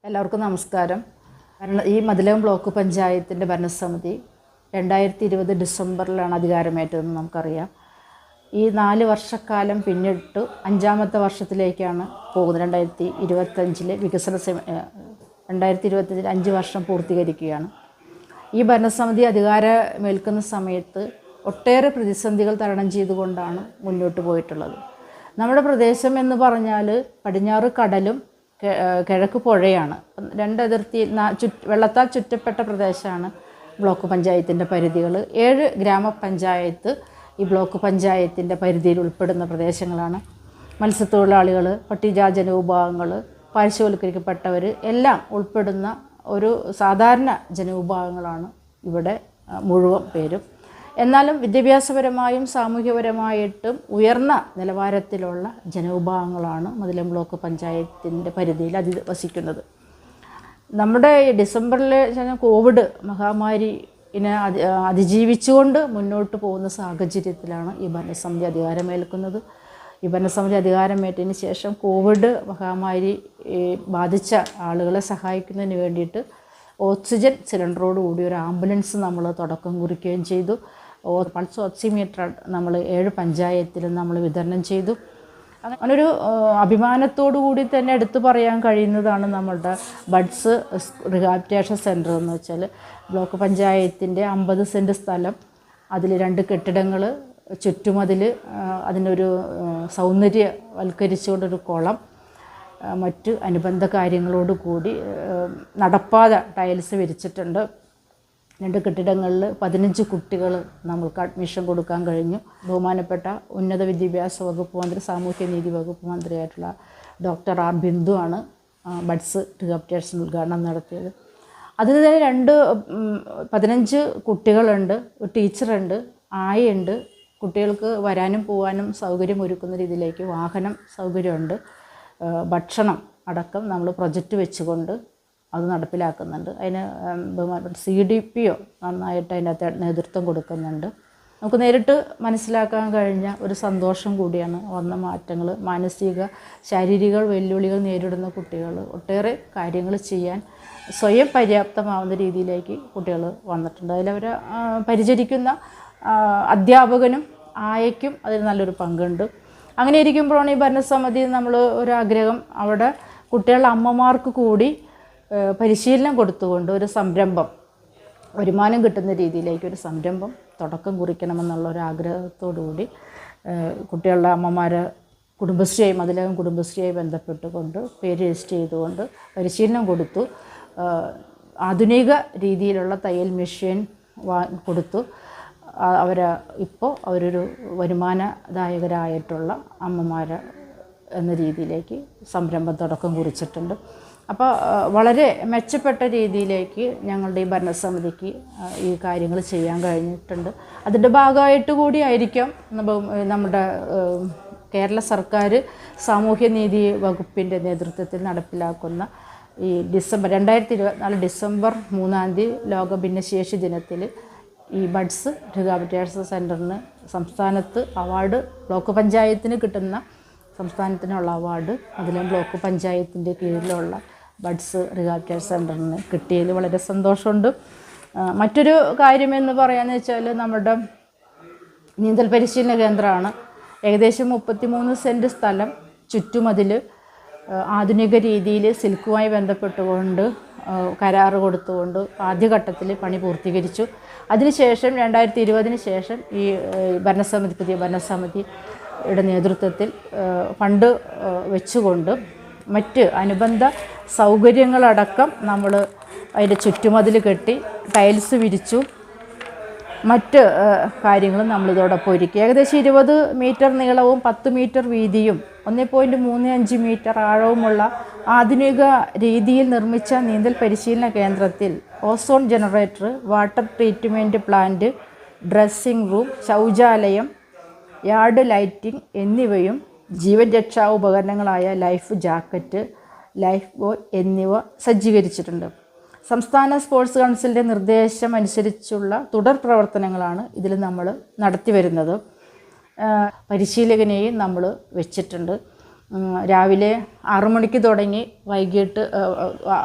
എല്ലാവർക്കും നമസ്കാരം. ഈ മതിലകം ബ്ലോക്ക് പഞ്ചായത്തിൻ്റെ ഭരണസമിതി 2020 ഡിസംബറിലാണ് അധികാരമേറ്റതെന്ന് നമുക്കറിയാം. ഈ 4 വർഷക്കാലം പിന്നിട്ട് 5ാമത്തെ വർഷത്തിലേക്കാണ് പോകുന്നത്. 2025 വികസന 2025 5 വർഷം പൂർത്തീകരിക്കുകയാണ്. ഈ ഭരണസമിതി അധികാരമേൽക്കുന്ന സമയത്ത് ഒട്ടേറെ പ്രതിസന്ധികൾ തരണം ചെയ്തുകൊണ്ടാണ് മുന്നോട്ട് പോയിട്ടുള്ളത്. നമ്മുടെ പ്രദേശം എന്ന് പറഞ്ഞാൽ പടിഞ്ഞാറ് കടലും കിഴക്ക് പുഴയാണ്. 2 അതിർത്തി വെള്ളത്താൽ ചുറ്റപ്പെട്ട പ്രദേശമാണ് ബ്ലോക്ക് പഞ്ചായത്തിൻ്റെ പരിധികൾ. 7 ഗ്രാമപഞ്ചായത്ത് ഈ ബ്ലോക്ക് പഞ്ചായത്തിൻ്റെ പരിധിയിൽ ഉൾപ്പെടുന്ന പ്രദേശങ്ങളാണ്. മത്സ്യത്തൊഴിലാളികൾ, പട്ടികജാതി ജനവിഭാഗങ്ങൾ, പാർശ്വവൽക്കരിക്കപ്പെട്ടവർ എല്ലാം ഉൾപ്പെടുന്ന ഒരു സാധാരണ ജനവിഭാഗങ്ങളാണ് ഇവിടെ മുഴുവൻ പേരും. എന്നാലും വിദ്യാഭ്യാസപരമായും സാമൂഹ്യപരമായിട്ടും ഉയർന്ന നിലവാരത്തിലുള്ള ജനവിഭാഗങ്ങളാണ് മതിലകം ബ്ലോക്ക് പഞ്ചായത്തിൻ്റെ പരിധിയിൽ അധിവസിക്കുന്നത്. നമ്മുടെ ഡിസംബറിൽ കോവിഡ് മഹാമാരിനെ അതിജീവിച്ചുകൊണ്ട് മുന്നോട്ട് പോകുന്ന സാഹചര്യത്തിലാണ് ഈ ഭരണസമിതി അധികാരമേൽക്കുന്നത്. ഈ ഭരണസമിതി അധികാരമേറ്റതിന് ശേഷം കോവിഡ് മഹാമാരി ബാധിച്ച ആളുകളെ സഹായിക്കുന്നതിന് വേണ്ടിയിട്ട് ഓക്സിജൻ സിലിണ്ടറോടുകൂടി ഒരു ആംബുലൻസ് നമ്മൾ തുടക്കം കുറിക്കുകയും ചെയ്തു. പൾസ് ഓക്സിമീറ്റർ നമ്മൾ 7 പഞ്ചായത്തിലും നമ്മൾ വിതരണം ചെയ്തു. അങ്ങനൊരു അഭിമാനത്തോടു കൂടി തന്നെ എടുത്തു പറയാൻ കഴിയുന്നതാണ് നമ്മളുടെ ബഡ്സ് റിഹാബിലിറ്റേഷൻ സെൻറ്റർ എന്ന് വെച്ചാൽ. ബ്ലോക്ക് പഞ്ചായത്തിൻ്റെ 50 സെൻറ്റ് സ്ഥലം, അതിൽ 2 കെട്ടിടങ്ങൾ, ചുറ്റുമതിൽ, അതിനൊരു സൗന്ദര്യവൽക്കരിച്ചുകൊണ്ടൊരു കുളം, മറ്റ് അനുബന്ധ കാര്യങ്ങളോട് കൂടി നടപ്പാത ടൈൽസ് വിരിച്ചിട്ടുണ്ട്. 2 കെട്ടിടങ്ങളിൽ 15 കുട്ടികൾ നമ്മൾക്ക് അഡ്മിഷൻ കൊടുക്കാൻ കഴിഞ്ഞു. ബഹുമാനപ്പെട്ട ഉന്നത വിദ്യാഭ്യാസ വകുപ്പ് മന്ത്രി, സാമൂഹ്യനീതി വകുപ്പ് മന്ത്രിയായിട്ടുള്ള ഡോക്ടർ ആർ ബിന്ദു ആണ് ബഡ്സ് റിഹാബിലിറ്റേഷൻ ഉദ്ഘാടനം നടത്തിയത്. അതിൽ തന്നെ 15 കുട്ടികളുണ്ട്, ഒരു ടീച്ചറുണ്ട്, ആയുണ്ട്. കുട്ടികൾക്ക് വരാനും പോകാനും സൗകര്യം ഒരുക്കുന്ന രീതിയിലേക്ക് വാഹനം സൗകര്യമുണ്ട്. ഭക്ഷണം അടക്കം നമ്മൾ പ്രൊജക്റ്റ് വെച്ചുകൊണ്ട് അത് നടപ്പിലാക്കുന്നുണ്ട്. അതിന് CDPO നന്നായിട്ട് അതിനകത്ത് നേതൃത്വം കൊടുക്കുന്നുണ്ട്. നമുക്ക് നേരിട്ട് മനസ്സിലാക്കാൻ കഴിഞ്ഞ ഒരു സന്തോഷം കൂടിയാണ് വന്ന മാറ്റങ്ങൾ. മാനസിക ശാരീരിക വെല്ലുവിളികൾ നേരിടുന്ന കുട്ടികൾ ഒട്ടേറെ കാര്യങ്ങൾ ചെയ്യാൻ സ്വയം പര്യാപ്തമാവുന്ന രീതിയിലേക്ക് കുട്ടികൾ വന്നിട്ടുണ്ട്. അതിലവരെ പരിചരിക്കുന്ന അധ്യാപകനും ആയയ്ക്കും അതിൽ നല്ലൊരു പങ്കുണ്ട്. അങ്ങനെ ഇരിക്കുമ്പോഴാണ് ഈ ഭരണസമിതി നമ്മൾ ഒരാഗ്രഹം, അവിടെ കുട്ടികളുടെ അമ്മമാർക്ക് കൂടി പരിശീലനം കൊടുത്തുകൊണ്ട് ഒരു സംരംഭം, വരുമാനം കിട്ടുന്ന രീതിയിലേക്ക് ഒരു സംരംഭം തുടക്കം കുറിക്കണമെന്നുള്ള ഒരു ആഗ്രഹത്തോടു കൂടി കുട്ടികളുടെ അമ്മമാർ മതിലകം കുടുംബശ്രീയായി ബന്ധപ്പെട്ടുകൊണ്ട് പേര് രജിസ്റ്റർ ചെയ്തുകൊണ്ട് പരിശീലനം കൊടുത്തു. ആധുനിക രീതിയിലുള്ള തയ്യൽ മെഷീൻ കൊടുത്തു. ഇപ്പോൾ അവരൊരു വരുമാനദായകരായിട്ടുള്ള അമ്മമാർ എന്ന രീതിയിലേക്ക് സംരംഭം തുടക്കം കുറിച്ചിട്ടുണ്ട്. അപ്പോൾ വളരെ മെച്ചപ്പെട്ട രീതിയിലേക്ക് ഞങ്ങളുടെ ഈ ഭരണസമിതിക്ക് ഈ കാര്യങ്ങൾ ചെയ്യാൻ കഴിഞ്ഞിട്ടുണ്ട്. അതിൻ്റെ ഭാഗമായിട്ട് കൂടിയായിരിക്കാം നമ്മുടെ കേരള സർക്കാർ സാമൂഹ്യനീതി വകുപ്പിൻ്റെ നേതൃത്വത്തിൽ നടപ്പിലാക്കുന്ന ഈ 2024 ഡിസംബർ 3 ലോക ഭിന്നശേഷി ദിനത്തിൽ ഈ ബഡ്സ് റിഹാബിലിറ്റേഷൻ സെൻറ്ററിന് സംസ്ഥാനത്ത് അവാർഡ്, ബ്ലോക്ക് പഞ്ചായത്തിന് കിട്ടുന്ന സംസ്ഥാനത്തിനുള്ള അവാർഡ് മതിലകം ബ്ലോക്ക് പഞ്ചായത്തിൻ്റെ കീഴിലുള്ള ബഡ്സ് റിഹാബിലിറ്റേഷൻ സെൻറ്ററിന് കിട്ടിയതിൽ വളരെ സന്തോഷമുണ്ട്. മറ്റൊരു കാര്യമെന്ന് പറയാമെന്ന് വെച്ചാൽ നമ്മുടെ നീന്തൽ പരിശീലന കേന്ദ്രമാണ്. ഏകദേശം 33 സെൻറ്റ് സ്ഥലം, ചുറ്റുമതിൽ, ആധുനിക രീതിയിൽ സിൽക്കുമായി ബന്ധപ്പെട്ടുകൊണ്ട് കരാറ് കൊടുത്തുകൊണ്ട് ആദ്യഘട്ടത്തിൽ പണി പൂർത്തീകരിച്ചു. അതിനുശേഷം 2020 ശേഷം ഈ പുതിയ ഭരണസമിതിയുടെ നേതൃത്വത്തിൽ ഫണ്ട് വെച്ചുകൊണ്ട് മറ്റ് അനുബന്ധ സൗകര്യങ്ങളടക്കം നമ്മൾ അതിൻ്റെ ചുറ്റുമതിൽ കെട്ടി ടൈൽസ് വിരിച്ചു. മറ്റ് കാര്യങ്ങളും നമ്മളിതോടൊപ്പം ഒരുക്കി. ഏകദേശം 20 മീറ്റർ നീളവും 10 മീറ്റർ വീതിയും 1.35 മീറ്റർ ആഴവുമുള്ള ആധുനിക രീതിയിൽ നിർമ്മിച്ച നീന്തൽ പരിശീലന കേന്ദ്രത്തിൽ ozone generator, water treatment plant, dressing room, ശൗചാലയം, യാർഡ് ലൈറ്റിംഗ് എന്നിവയും ജീവൻ രക്ഷാ ഉപകരണങ്ങളായ ലൈഫ് ജാക്കറ്റ്, ലൈഫ് ബോയ് എന്നിവ സജ്ജീകരിച്ചിട്ടുണ്ട്. സംസ്ഥാന സ്പോർട്സ് കൗൺസിലിൻ്റെ നിർദ്ദേശം അനുസരിച്ചുള്ള തുടർ പ്രവർത്തനങ്ങളാണ് ഇതിൽ നമ്മൾ നടത്തി വരുന്നത്. പരിശീലകനെയും നമ്മൾ വെച്ചിട്ടുണ്ട്. രാവിലെ 6 മണിക്ക് തുടങ്ങി വൈകിട്ട്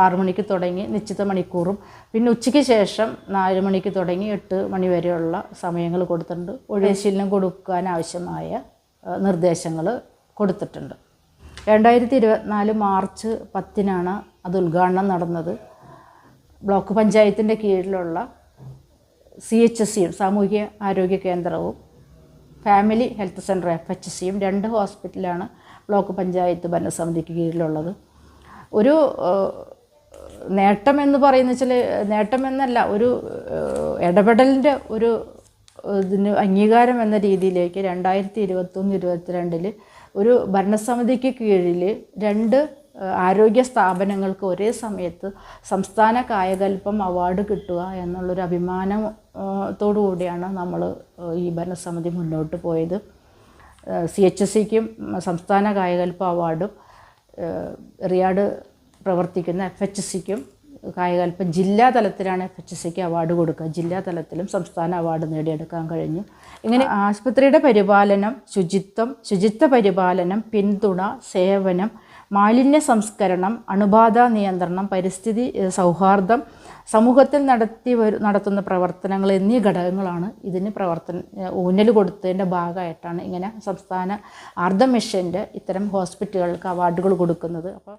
6 മണിക്ക് തുടങ്ങി നിശ്ചിത മണിക്കൂറും, പിന്നെ ഉച്ചയ്ക്ക് ശേഷം 4 മണിക്ക് തുടങ്ങി 8 മണി വരെയുള്ള സമയങ്ങൾ കൊടുത്തിട്ടുണ്ട്. പരിശീലനം കൊടുക്കാൻ ആവശ്യമായ നിർദ്ദേശങ്ങൾ കൊടുത്തിട്ടുണ്ട്. 2024 മാർച്ച് 10-നാണ് അത് ഉദ്ഘാടനം നടന്നത്. ബ്ലോക്ക് പഞ്ചായത്തിൻ്റെ കീഴിലുള്ള CHSയും സാമൂഹിക ആരോഗ്യ കേന്ദ്രവും ഫാമിലി ഹെൽത്ത് സെൻറ്റർ FHCയും 2 ഹോസ്പിറ്റലാണ് ബ്ലോക്ക് പഞ്ചായത്ത് ഭരണസമിതിക്ക് കീഴിലുള്ളത്. ഒരു നേട്ടമെന്ന് പറയുന്ന വെച്ചാൽ നേട്ടമെന്നല്ല, ഒരു ഇടപെടലിൻ്റെ ഒരു ഇതിന് അംഗീകാരം എന്ന രീതിയിലേക്ക് 2021-22 ഒരു ഭരണസമിതിക്ക് കീഴിൽ 2 ആരോഗ്യ സ്ഥാപനങ്ങൾക്ക് ഒരേ സമയത്ത് സംസ്ഥാന കായകൽപ്പം അവാർഡ് കിട്ടുക എന്നുള്ളൊരു അഭിമാനത്തോടു കൂടിയാണ് നമ്മൾ ഈ ഭരണസമിതി മുന്നോട്ട് പോയത്. CHSCക്കും സംസ്ഥാന കായകൽപ്പ അവാർഡും റിയാഡ് പ്രവർത്തിക്കുന്ന FHCക്കും കായകൽപ്പം ജില്ലാ തലത്തിലാണ് FHCക്ക് അവാർഡ് കൊടുക്കുക. ജില്ലാ തലത്തിലും സംസ്ഥാന അവാർഡ് നേടിയെടുക്കാൻ കഴിഞ്ഞു. ഇങ്ങനെ ആശുപത്രിയുടെ പരിപാലനം, ശുചിത്വ പരിപാലനം, പിന്തുണ, സേവനം, മാലിന്യ സംസ്കരണം, അണുബാധ നിയന്ത്രണം, പരിസ്ഥിതി സൗഹാർദ്ദം, സമൂഹത്തിൽ നടത്തുന്ന പ്രവർത്തനങ്ങൾ എന്നീ ഘടകങ്ങളാണ് ഇതിന് ഊന്നൽ കൊടുത്തതിൻ്റെ ഭാഗമായിട്ടാണ് ഇങ്ങനെ സംസ്ഥാന ആർദ്രം മിഷൻ്റെ ഇത്തരം ഹോസ്പിറ്റലുകൾക്ക് അവാർഡുകൾ കൊടുക്കുന്നത്. അപ്പോൾ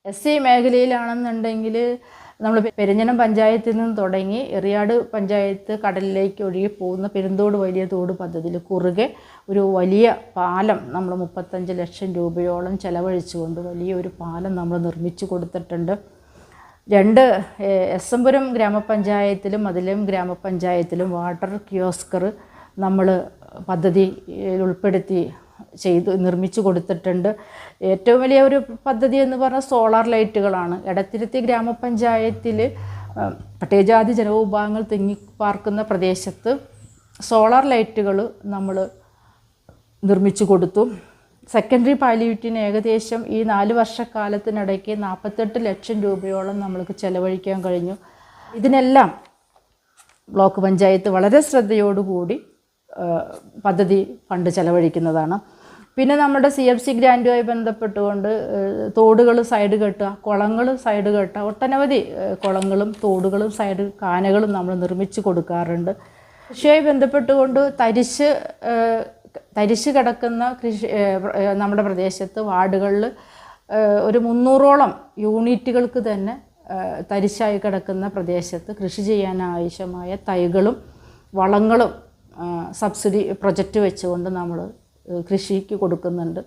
SC മേഖലയിലാണെന്നുണ്ടെങ്കിൽ നമ്മൾ പെരിഞ്ഞനം പഞ്ചായത്തിൽ നിന്ന് തുടങ്ങി എറിയാട് പഞ്ചായത്ത് കടലിലേക്ക് ഒഴുകി പോകുന്ന പെരുന്തോട് വലിയ തോട് പദ്ധതിയിൽ കുറുകെ ഒരു വലിയ പാലം നമ്മൾ 35 ലക്ഷം രൂപയോളം ചെലവഴിച്ചുകൊണ്ട് വലിയൊരു പാലം നമ്മൾ നിർമ്മിച്ചു കൊടുത്തിട്ടുണ്ട്. 2 എസ്എംപുരം ഗ്രാമപഞ്ചായത്തിലും മതിലം ഗ്രാമപഞ്ചായത്തിലും വാട്ടർ കിയോസ്കർ നമ്മൾ പദ്ധതിയിൽ ഉൾപ്പെടുത്തി നിർമ്മിച്ചു കൊടുത്തിട്ടുണ്ട്. ഏറ്റവും വലിയ ഒരു പദ്ധതി എന്ന് പറഞ്ഞാൽ സോളാർ ലൈറ്റുകളാണ്. എടത്തിരുത്തി ഗ്രാമപഞ്ചായത്തിൽ പട്ടികജാതി ജനവിഭാഗങ്ങൾ തിങ്ങിപ്പാർക്കുന്ന പ്രദേശത്ത് സോളാർ ലൈറ്റുകൾ നമ്മൾ നിർമ്മിച്ചു കൊടുത്തു. സെക്കൻഡറി പാലിയേറ്റീവിന് ഏകദേശം ഈ 4 വർഷക്കാലത്തിനിടയ്ക്ക് 48 ലക്ഷം രൂപയോളം നമ്മൾക്ക് ചെലവഴിക്കാൻ കഴിഞ്ഞു. ഇതിനെല്ലാം ബ്ലോക്ക് പഞ്ചായത്ത് വളരെ ശ്രദ്ധയോടുകൂടി പദ്ധതി ഫണ്ട് ചെലവഴിക്കുന്നതാണ്. പിന്നെ നമ്മുടെ CFC ഗ്രാൻറ്റുമായി ബന്ധപ്പെട്ടുകൊണ്ട് തോടുകൾ സൈഡ് കെട്ടുക, കുളങ്ങൾ സൈഡ് കെട്ടുക, ഒട്ടനവധി കുളങ്ങളും തോടുകളും സൈഡ് കാനകളും നമ്മൾ നിർമ്മിച്ചു കൊടുക്കാറുണ്ട്. കൃഷിയുമായി ബന്ധപ്പെട്ടുകൊണ്ട് തരിശ് കിടക്കുന്ന നമ്മുടെ പ്രദേശത്ത് വാർഡുകളിൽ ഒരു 300ഓളം യൂണിറ്റുകൾക്ക് തന്നെ തരിശായി കിടക്കുന്ന പ്രദേശത്ത് കൃഷി ചെയ്യാനാവശ്യമായ തൈകളും വളങ്ങളും സബ്സിഡി പ്രൊജക്റ്റ് വെച്ചുകൊണ്ട് നമ്മൾ കൃഷിക്ക് കൊടുക്കുന്നുണ്ട്.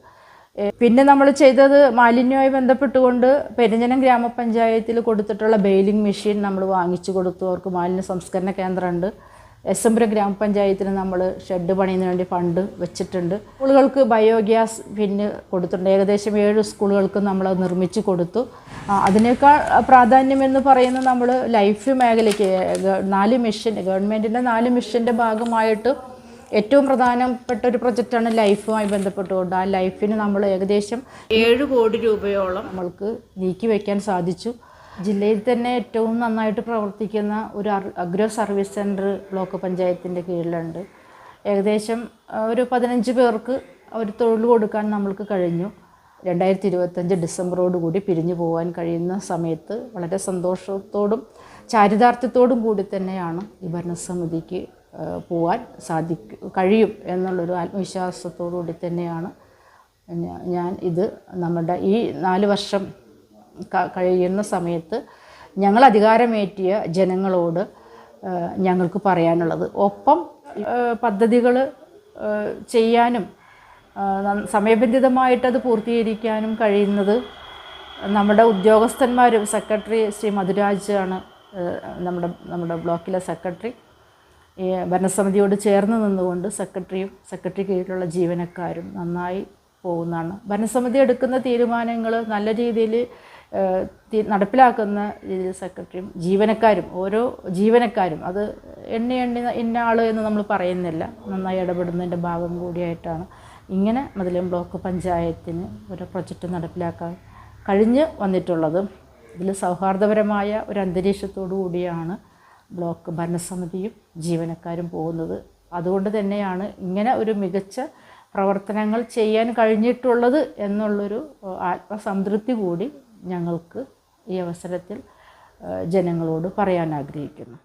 പിന്നെ നമ്മൾ ചെയ്തത് മാലിന്യവുമായി ബന്ധപ്പെട്ടുകൊണ്ട് പെരിഞ്ഞനം ഗ്രാമപഞ്ചായത്തിൽ കൊടുത്തിട്ടുള്ള ബെയിലിംഗ് മെഷീൻ നമ്മൾ വാങ്ങിച്ചു കൊടുത്തു. അവർക്ക് മാലിന്യ സംസ്കരണ കേന്ദ്രമുണ്ട്. എസ്എംപുരം ഗ്രാമപഞ്ചായത്തിന് നമ്മൾ ഷെഡ് പണിയുന്നതിന് വേണ്ടി ഫണ്ട് വെച്ചിട്ടുണ്ട്. സ്കൂളുകൾക്ക് ബയോഗ്യാസ് പിന്നെ കൊടുത്തിട്ടുണ്ട്. ഏകദേശം 7 സ്കൂളുകൾക്ക് നമ്മൾ നിർമ്മിച്ച് കൊടുത്തു. അതിനേക്കാൾ പ്രാധാന്യമെന്ന് പറയുന്നത് നമ്മൾ ലൈഫ് മേഖലയ്ക്ക് 4 മിഷൻ, ഗവൺമെൻറ്റിൻ്റെ 4 മിഷൻ്റെ ഭാഗമായിട്ട് ഏറ്റവും പ്രധാനപ്പെട്ട ഒരു പ്രൊജക്റ്റാണ് ലൈഫുമായി ബന്ധപ്പെട്ടുകൊണ്ട്. ആ ലൈഫിന് നമ്മൾ ഏകദേശം 7 കോടി രൂപയോളം നമ്മൾക്ക് നീക്കി വയ്ക്കാൻ സാധിച്ചു. ജില്ലയിൽ തന്നെ ഏറ്റവും നന്നായിട്ട് പ്രവർത്തിക്കുന്ന ഒരു അഗ്രോ സർവീസ് സെൻറ്റർ ബ്ലോക്ക് പഞ്ചായത്തിൻ്റെ കീഴിലുണ്ട്. ഏകദേശം ഒരു 15 പേർക്ക് ഒരു തൊഴിൽ കൊടുക്കാൻ നമ്മൾക്ക് കഴിഞ്ഞു. 2025 ഡിസംബറോടുകൂടി പിരിഞ്ഞു പോകാൻ കഴിയുന്ന സമയത്ത് വളരെ സന്തോഷത്തോടും ചാരിതാർത്ഥ്യത്തോടും കൂടി തന്നെയാണ് ഈ ഭരണസമിതിക്ക് പോകാൻ കഴിയും എന്നുള്ളൊരു ആത്മവിശ്വാസത്തോടു കൂടി തന്നെയാണ് ഞാൻ ഇത് നമ്മുടെ ഈ 4 വർഷം കഴിയുന്ന സമയത്ത് ഞങ്ങൾ അധികാരമേറ്റിയ ജനങ്ങളോട് ഞങ്ങൾക്ക് പറയാനുള്ളത്. ഒപ്പം പദ്ധതികൾ ചെയ്യാനും സമയബന്ധിതമായിട്ടത് പൂർത്തീകരിക്കാനും കഴിയുന്നത് നമ്മുടെ ഉദ്യോഗസ്ഥന്മാരും, സെക്രട്ടറി ശ്രീ മധുരാജ് ആണ് നമ്മുടെ ബ്ലോക്കിലെ സെക്രട്ടറി. ഈ ഭരണസമിതിയോട് ചേർന്ന് നിന്നുകൊണ്ട് സെക്രട്ടറി കീഴിലുള്ള ജീവനക്കാരും നന്നായി പോകുന്നതാണ്. ഭരണസമിതി എടുക്കുന്ന തീരുമാനങ്ങൾ നല്ല രീതിയിൽ നടപ്പിലാക്കുന്ന രീതിയിൽ സെക്രട്ടറിയും ജീവനക്കാരും, ഓരോ ജീവനക്കാരും, അത് എണ്ണി ഇന്ന ആൾ എന്ന് നമ്മൾ പറയുന്നില്ല, നന്നായി ഇടപെടുന്നതിൻ്റെ ഭാഗം കൂടിയായിട്ടാണ് ഇങ്ങനെ മതിലകം ബ്ലോക്ക് പഞ്ചായത്തിന് ഒരു പ്രൊജക്റ്റ് നടപ്പിലാക്കാൻ കഴിഞ്ഞ് വന്നിട്ടുള്ളത്. ഇതിൽ സൗഹാർദ്ദപരമായ ഒരു അന്തരീക്ഷത്തോടു കൂടിയാണ് ബ്ലോക്ക് ഭരണസമിതിയും ജീവനക്കാരും പോകുന്നത്. അതുകൊണ്ട് തന്നെയാണ് ഇങ്ങനെ ഒരു മികച്ച പ്രവർത്തനങ്ങൾ ചെയ്യാൻ കഴിഞ്ഞിട്ടുള്ളത് എന്നുള്ളൊരു ആത്മസംതൃപ്തി കൂടി ഞങ്ങൾക്ക് ഈ അവസരത്തിൽ ജനങ്ങളോട് പറയാൻ ആഗ്രഹിക്കുന്നു.